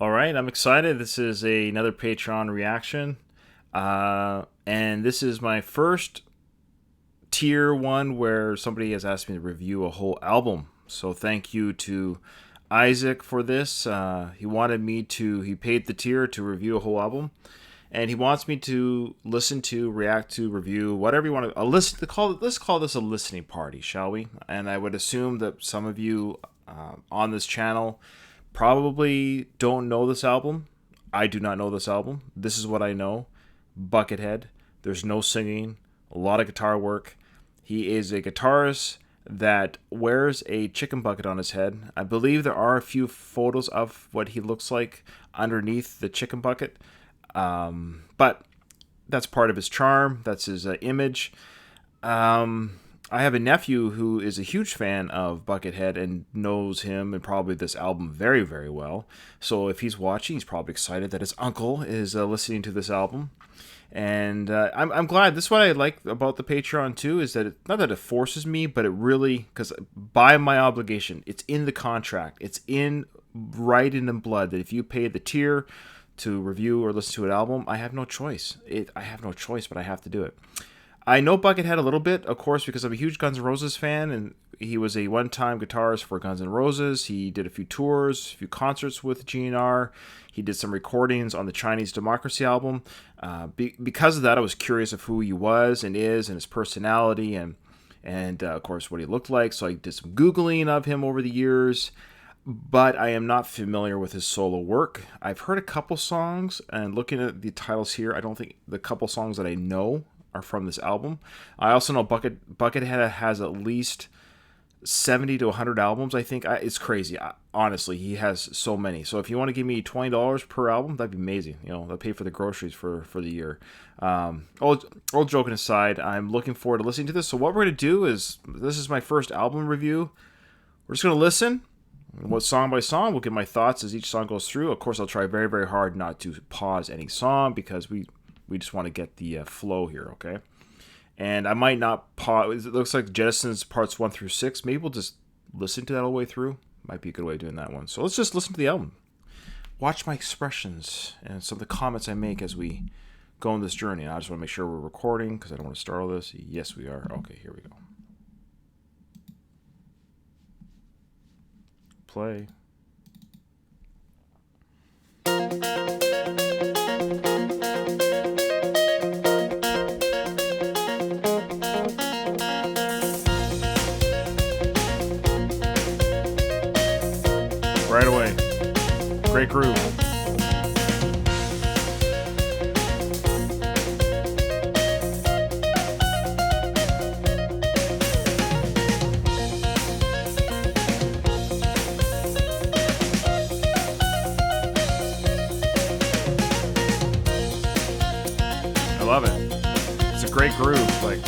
All right, I'm excited. This is another Patreon reaction. And this is my first tier one where somebody has asked me to review a whole album. So thank you to Isaac for this. He wanted me to, he paid the tier to review a whole album. And he wants me to listen to, react to, review, whatever you want to. Let's call this a listening party, shall we? And I would assume that some of you on this channel probably don't know this album. I do not know this album. This is what I know. Buckethead. There's no singing. A lot of guitar work. He is a guitarist that wears a chicken bucket on his head. I believe there are a few photos of what he looks like underneath the chicken bucket. But that's part of his charm. That's his image. I have a nephew who is a huge fan of Buckethead and knows him and probably this album very, very well. So if he's watching, he's probably excited that his uncle is listening to this album. And I'm glad. This is what I like about the Patreon too, is that not that it forces me, but it really, because by my obligation, it's in the contract. It's in writing in blood that if you pay the tier to review or listen to an album, I have no choice. I have no choice, but I have to do it. I know Buckethead a little bit, of course, because I'm a huge Guns N' Roses fan, and he was a one-time guitarist for Guns N' Roses. He did a few tours, a few concerts with GNR. He did some recordings on the Chinese Democracy album. Because of that, I was curious of who he was and is, and his personality, and of course, what he looked like. So I did some Googling of him over the years. But I am not familiar with his solo work. I've heard a couple songs, and looking at the titles here, I don't think the couple songs that I know are from this album. I also know Buckethead has at least 70 to 100 albums, I think. It's crazy. Honestly, he has so many. So if you want to give me $20 per album, that'd be amazing. You know, that'll pay for the groceries for the year. All joking aside, I'm looking forward to listening to this. So what we're going to do is, this is my first album review. We're just going to listen. What song by song, we'll give my thoughts as each song goes through. Of course, I'll try very, very hard not to pause any song because we just want to get the flow here, okay? And I might not pause. It looks like Jettison's parts 1 through 6. Maybe we'll just listen to that all the way through. Might be a good way of doing that one. So let's just listen to the album. Watch my expressions and some of the comments I make as we go on this journey. And I just want to make sure we're recording because I don't want to start all this. Yes, we are. Okay, here we go. Play. Right away. Great groove. I love it. It's a great groove. Like,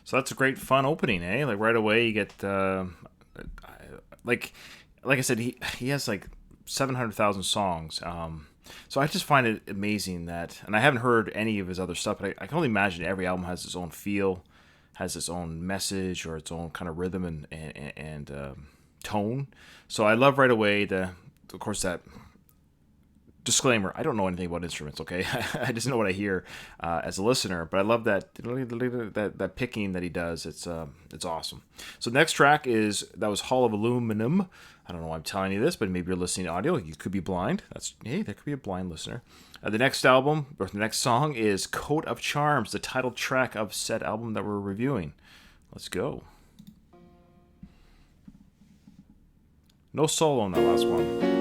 So that's a great fun opening, eh? Like right away you get like like I said, he has like 700,000 songs. So I just find it amazing that, and I haven't heard any of his other stuff, but I can only imagine every album has its own feel, has its own message or its own kind of rhythm and tone. So I love right away of course, that disclaimer, I don't know anything about instruments, okay? I just know what I hear as a listener, but I love that picking that he does. It's awesome. So next track that was Hall of Aluminum. I don't know why I'm telling you this, but maybe you're listening to audio. You could be blind. That could be a blind listener. The next song is Coat of Charms, the title track of said album that we're reviewing. Let's go. No solo on that last one.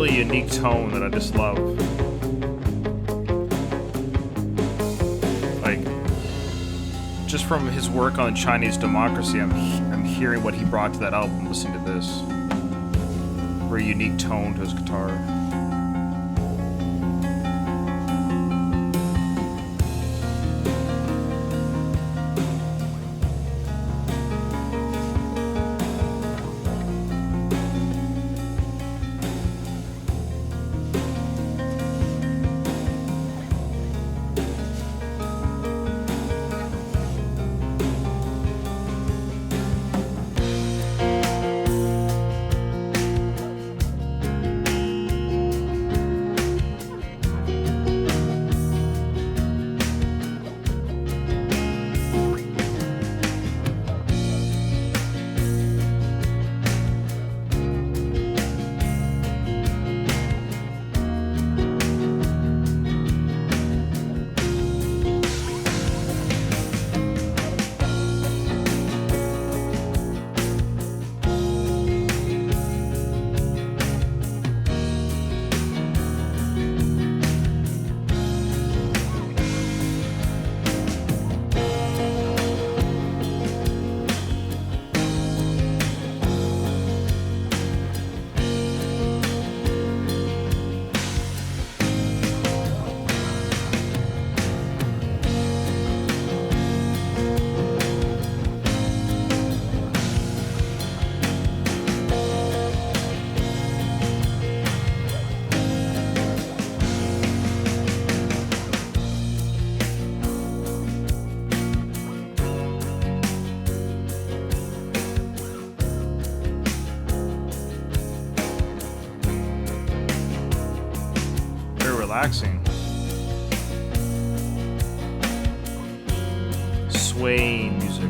Unique tone that I just love. Like, just from his work on Chinese democracy, I'm hearing what he brought to that album listening to this. Very unique tone to his guitar. Relaxing. Swaying music.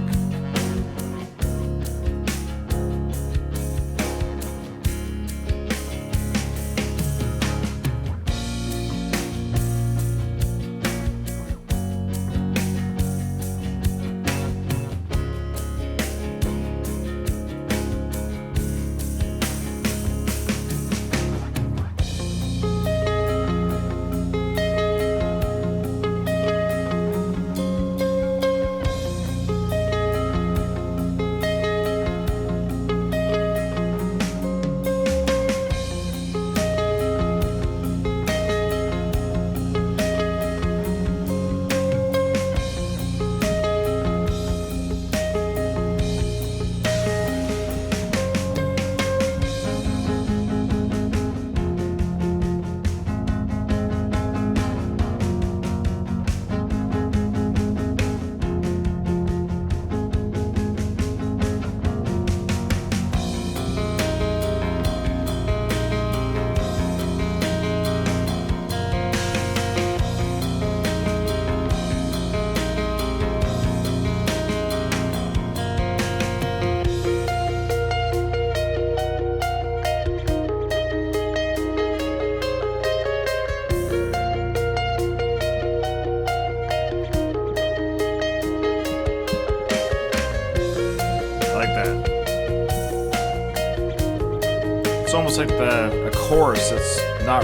almost like a chorus that's not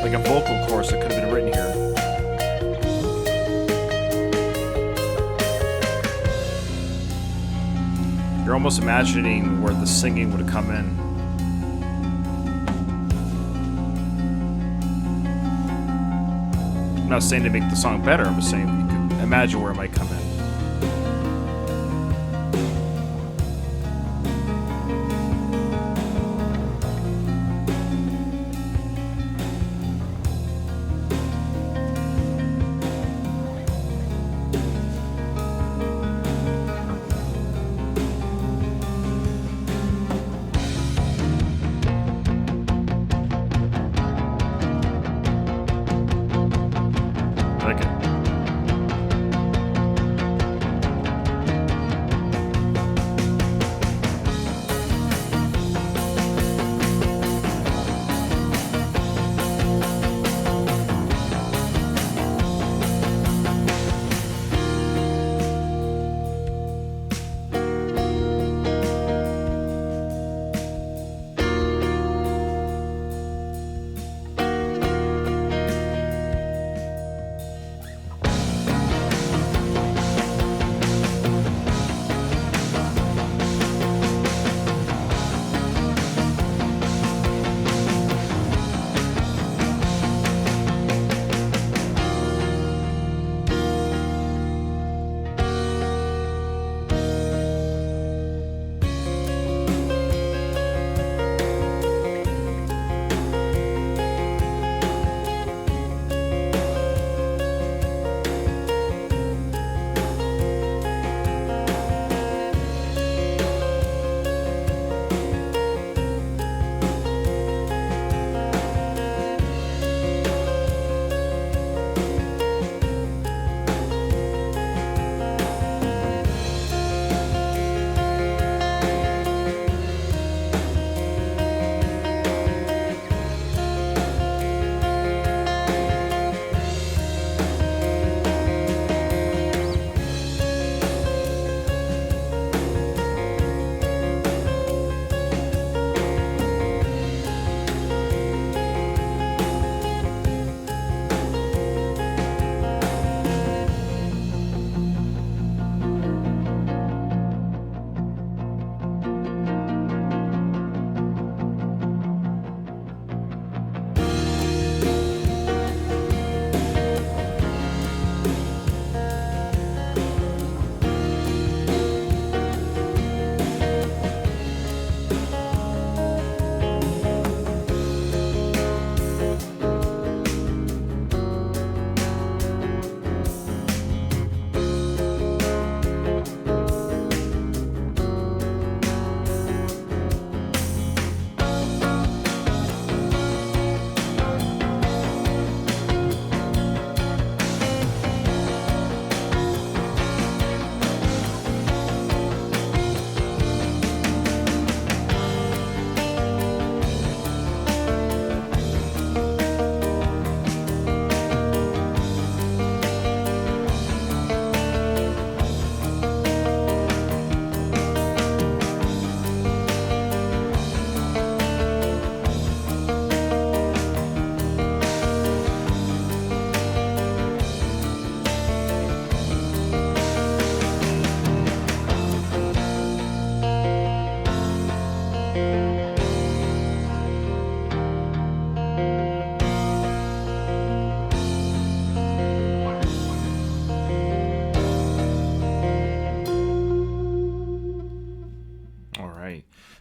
like a vocal chorus that could have been written here. You're almost imagining where the singing would have come in. I'm not saying to make the song better, I'm just saying you could imagine where it might come in.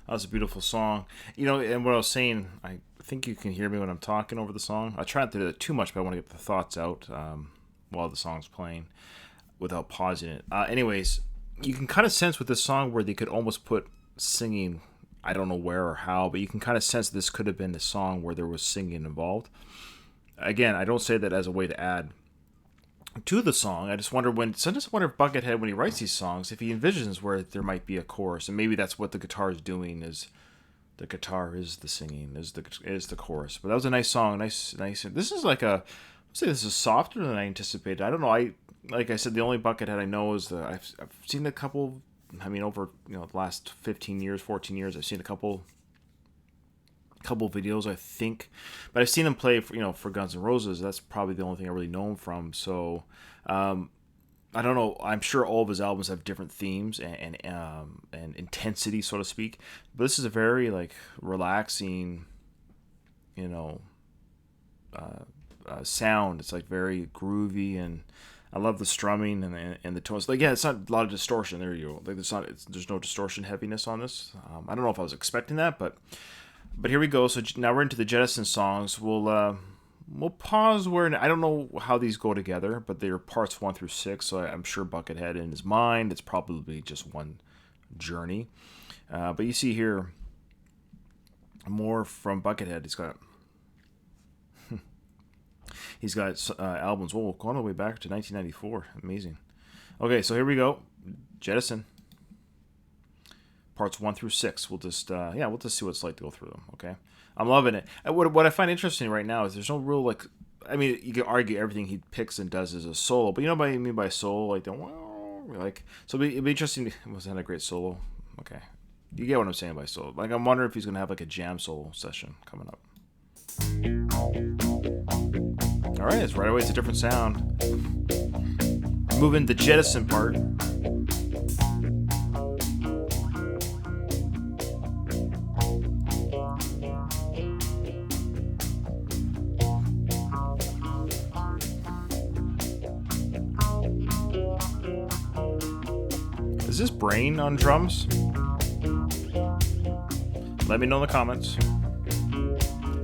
That was a beautiful song. You know, and what I was saying, I think you can hear me when I'm talking over the song. I try not to do that too much, but I want to get the thoughts out while the song's playing without pausing it. Anyways, you can kind of sense with this song where they could almost put singing, I don't know where or how, but you can kind of sense this could have been a song where there was singing involved. Again, I don't say that as a way to add to the song. I just wonder if Buckethead, when he writes these songs, if he envisions where there might be a chorus, and maybe that's what the guitar is doing. Is the guitar is the singing, is the chorus. But that was a nice song, nice. This is like I'd say this is softer than I anticipated. I don't know. Like I said, the only Buckethead I know is I've seen a couple. I mean, over the last 15 years, 14 years, I've seen a couple couple videos, I think, but I've seen him play for Guns N' Roses. That's probably the only thing I really know him from. So I don't know. I'm sure all of his albums have different themes and intensity, so to speak. But this is a very like relaxing, sound. It's like very groovy, and I love the strumming and the tones. Like, yeah, it's not a lot of distortion. There you go. Like, there's no distortion heaviness on this. I don't know if I was expecting that, but here we go. So now we're into the Jettison songs. We'll pause where I don't know how these go together, but they're parts 1 through 6. So I'm sure Buckethead in his mind, it's probably just one journey. But you see here more from Buckethead. He's got albums. Whoa, going all the way back to 1994. Amazing. Okay, so here we go. Jettison. Parts 1 through 6. We'll just see what it's like to go through them. Okay, I'm loving it. What I find interesting right now is there's no real like. I mean, you can argue everything he picks and does is a solo, but you know what I mean by solo, like the So it'd be interesting. Was that a great solo? Okay, you get what I'm saying by solo. Like, I'm wondering if he's gonna have like a jam solo session coming up. All right, it's right away. It's a different sound. Moving the Jettison part. Is this Brain on drums? Let me know in the comments.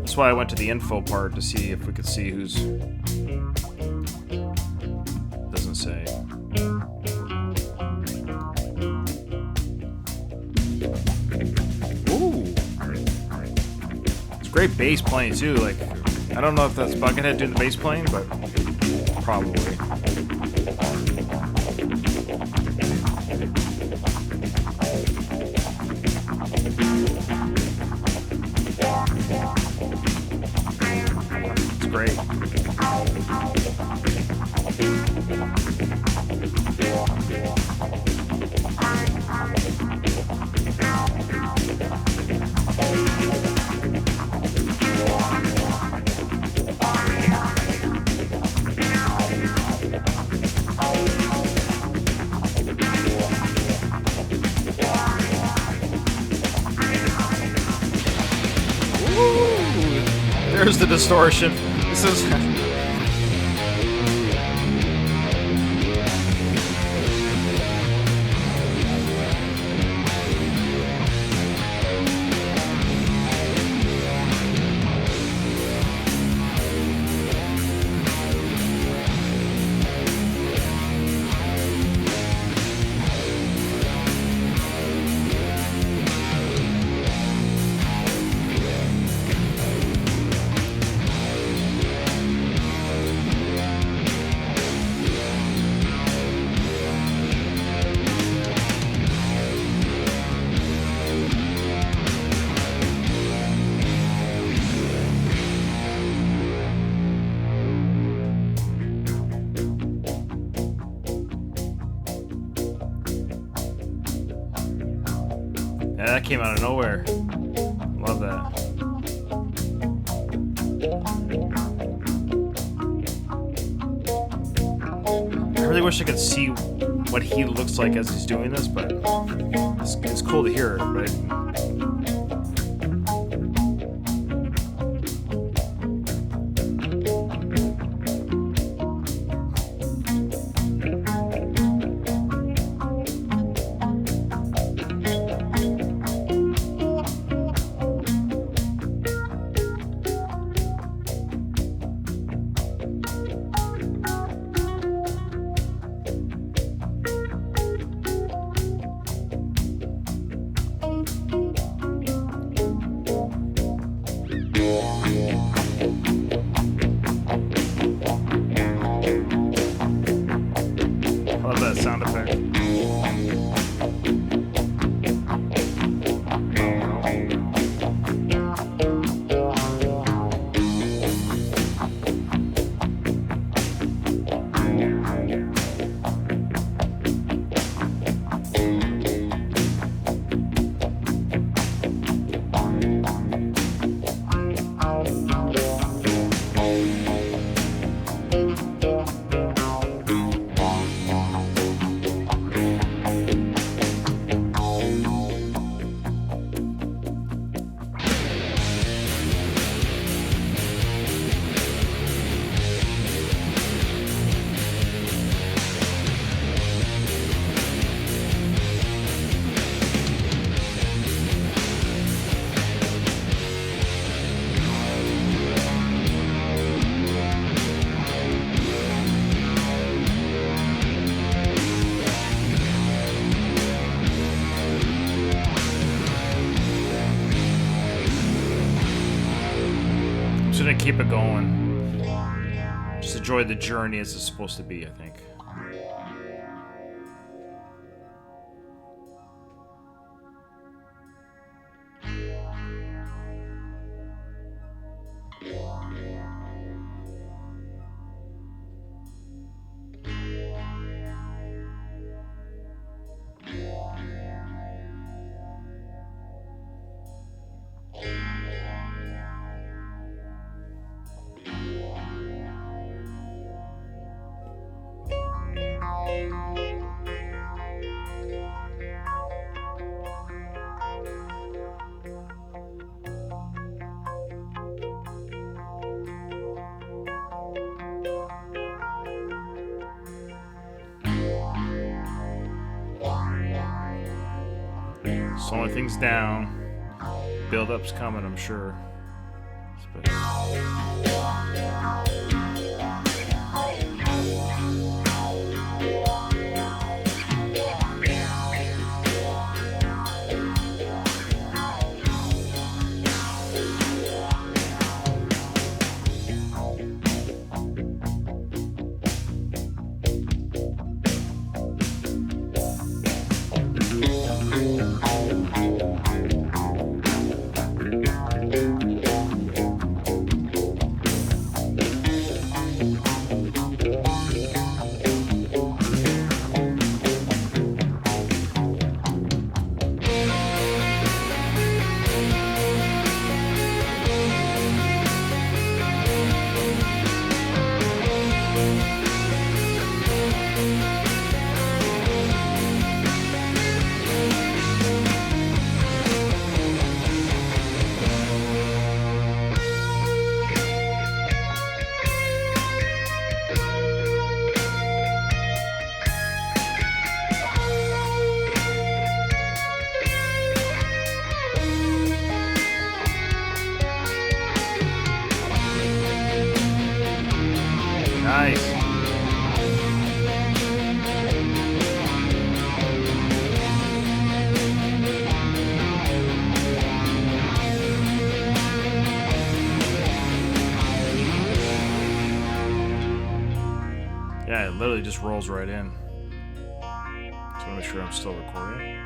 That's why I went to the info part to see if we could see who's... Doesn't say. Ooh! It's great bass playing too. Like, I don't know if that's Buckethead doing the bass playing, but probably. Great. Ooh, there's the distortion. This is... Yeah, that came out of nowhere. Love that. I really wish I could see what he looks like as he's doing this, but it's cool to hear it, right? gonna keep it going. Just enjoy the journey as it's supposed to be, I think. Slowing things down. Build-up's coming, I'm sure. Nice. Yeah, it literally just rolls right in. Just want to make sure I'm still recording.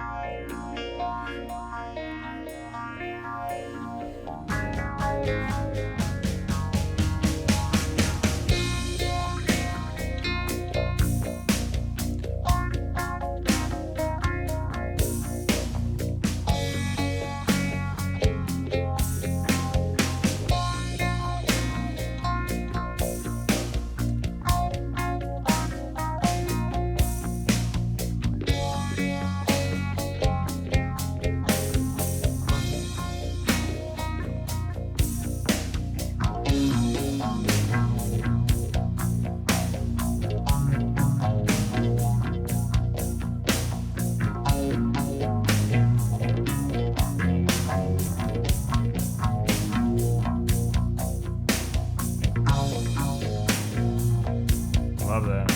Love that.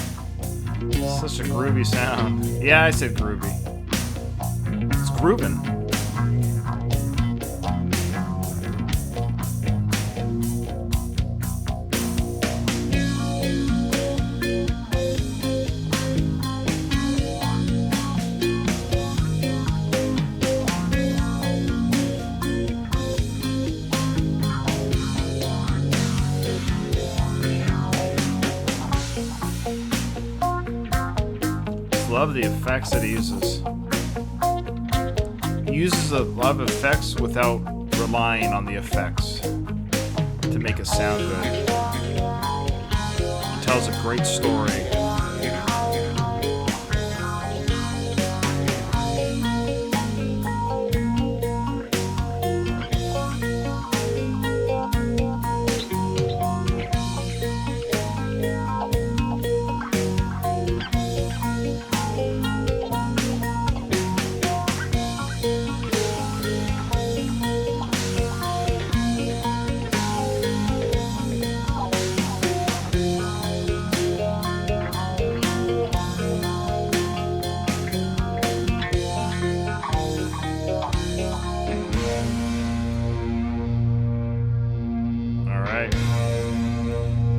Such a groovy sound. Yeah, I said groovy. It's grooving. Love the effects that he uses. He uses a lot of effects without relying on the effects to make it sound good. He tells a great story.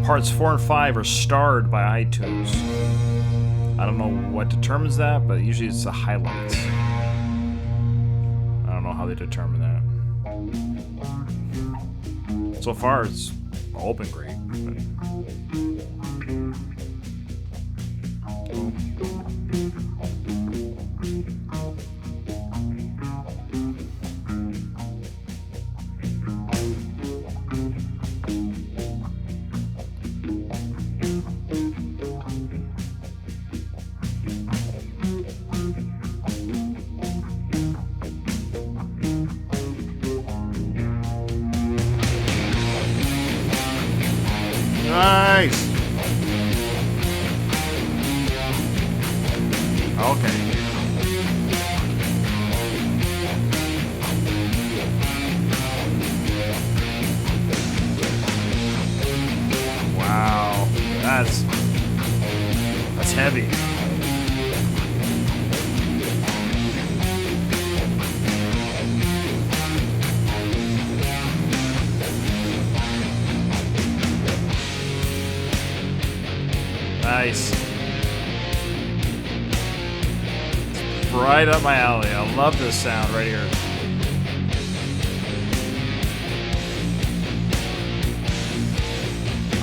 Parts 4 and 5 are starred by iTunes. I don't know what determines that, but usually it's the highlights. I don't know how they determine that. So far, it's all been great. But... Nice. Okay. Wow. That's heavy. Nice. Right up my alley. I love this sound right here.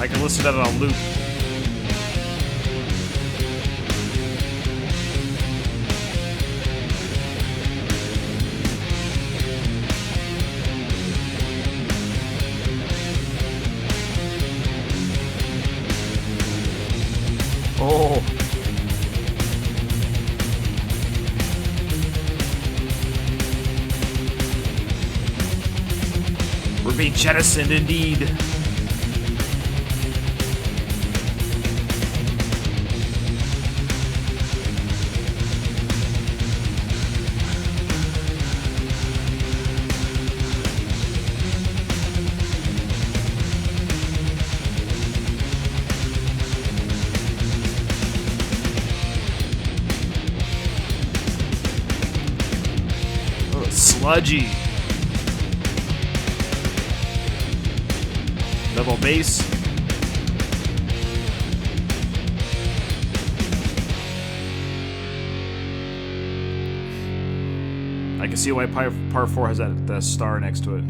I can listen to it on loop. Oh. We're being jettisoned indeed. Sludgy. Double bass. I can see why Part 4 has that star next to it.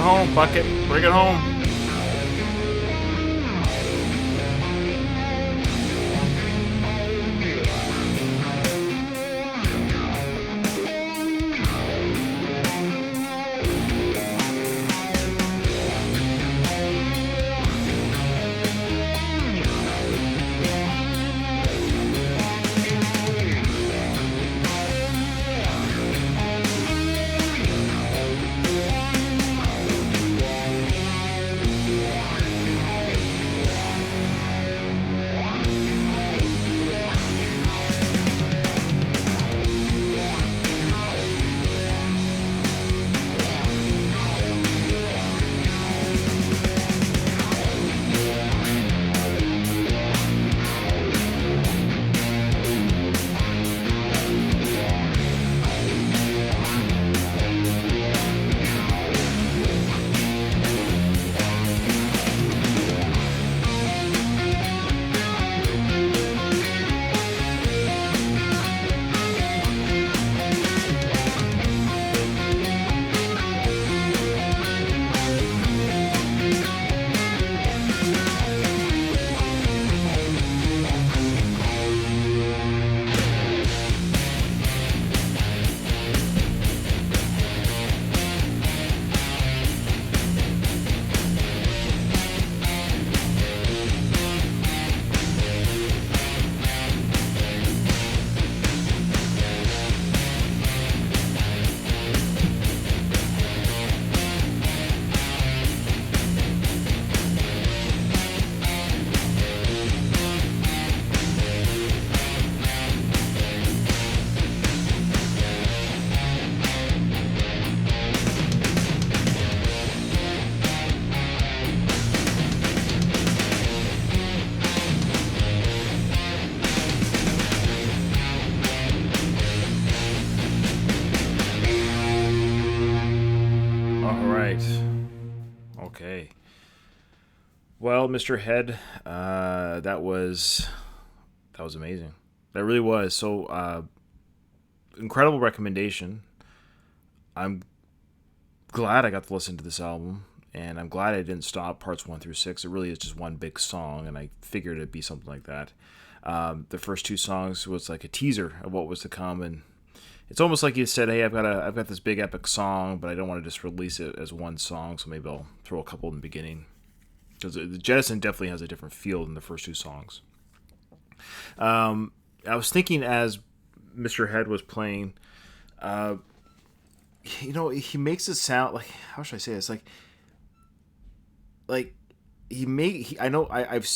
home, Bucket. Bring it home. Okay. Well, Mr. Head, that was amazing. That really was. So, incredible recommendation. I'm glad I got to listen to this album, and I'm glad I didn't stop parts 1 through 6. It really is just one big song, and I figured it'd be something like that. The first 2 songs was like a teaser of what was to come, and it's almost like you said, "Hey, I've got this big epic song, but I don't want to just release it as one song, so maybe I'll throw a couple in the beginning." Because the Jettison definitely has a different feel than the first 2 songs. I was thinking as Mr. Head was playing, he makes it sound like, how should I say this? Like I know I've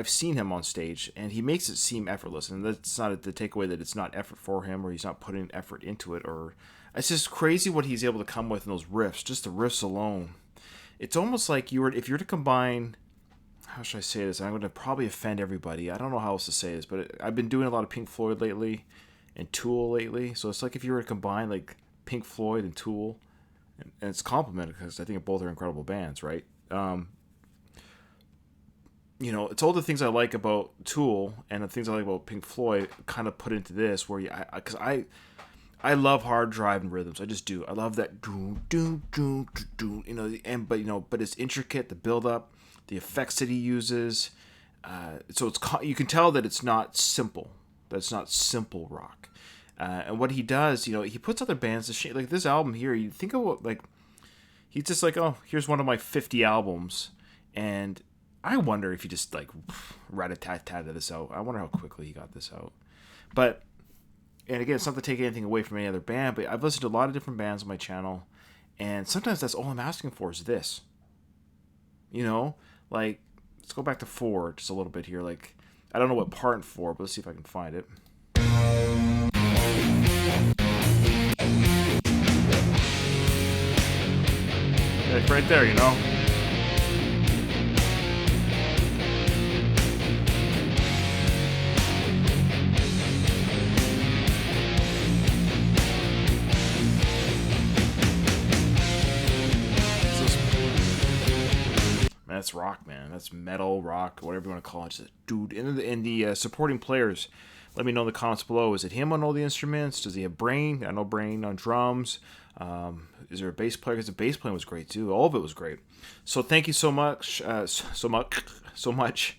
seen him on stage, and he makes it seem effortless, and that's not the takeaway that it's not effort for him, or he's not putting effort into it, or it's just crazy what he's able to come with in those riffs. Just the riffs alone, it's almost like if you were to combine, how should I say this? I'm going to probably offend everybody. I don't know how else to say this, but I've been doing a lot of Pink Floyd lately and Tool lately, so it's like if you were to combine like Pink Floyd and Tool, and it's complimented because I think both are incredible bands, right? It's all the things I like about Tool and the things I like about Pink Floyd kind of put into this, where because I love hard driving rhythms. I just do. I love that do do do do. But it's intricate, the build up, the effects that he uses. So you can tell that it's not simple. That's not simple rock. And what he does, he puts other bands to shame. Like this album here, you think of what, like, he's just like, oh, here's one of my 50 albums, and I wonder if he just like rat-a-tat-tatted this out. I wonder how quickly he got this out. But, and again, it's not to take anything away from any other band, but I've listened to a lot of different bands on my channel, and sometimes that's all I'm asking for is this. Like, let's go back to 4 just a little bit here. Like, I don't know what part in 4, but let's see if I can find it. Like right there, That's rock, man. That's metal, rock, whatever you want to call it. Just, dude, in the supporting players, let me know in the comments below. Is it him on all the instruments? Does he have Brain? I know Brain on drums. Is there a bass player? Because the bass playing was great too. All of it was great. So thank you so much, so much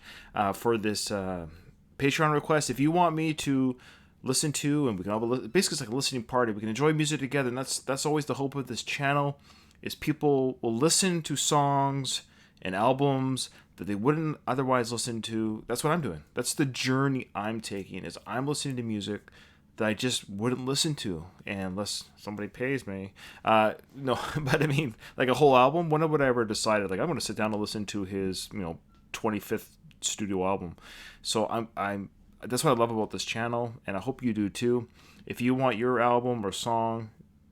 for this Patreon request. If you want me to listen to, and we can all basically, it's like a listening party. We can enjoy music together, and that's always the hope of this channel. Is people will listen to songs and albums that they wouldn't otherwise listen to. That's what I'm doing. That's the journey I'm taking. Is I'm listening to music that I just wouldn't listen to unless somebody pays me. No, but I mean, like a whole album. When would I ever decided like I'm going to sit down and listen to his 25th studio album? So I'm that's what I love about this channel, and I hope you do too. If you want your album or song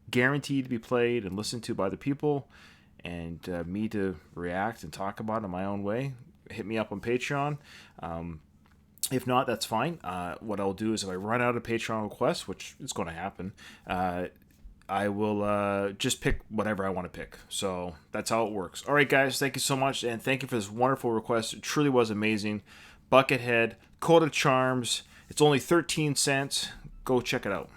guaranteed to be played and listened to by the people, and me to react and talk about it in my own way, hit me up on Patreon. If not, that's fine. What I'll do is if I run out of Patreon requests, which is going to happen, I will just pick whatever I want to pick. So that's how it works. All right, guys, thank you so much, and thank you for this wonderful request. It truly was amazing. Buckethead, Coat of Charms. It's only 13 cents. Go check it out.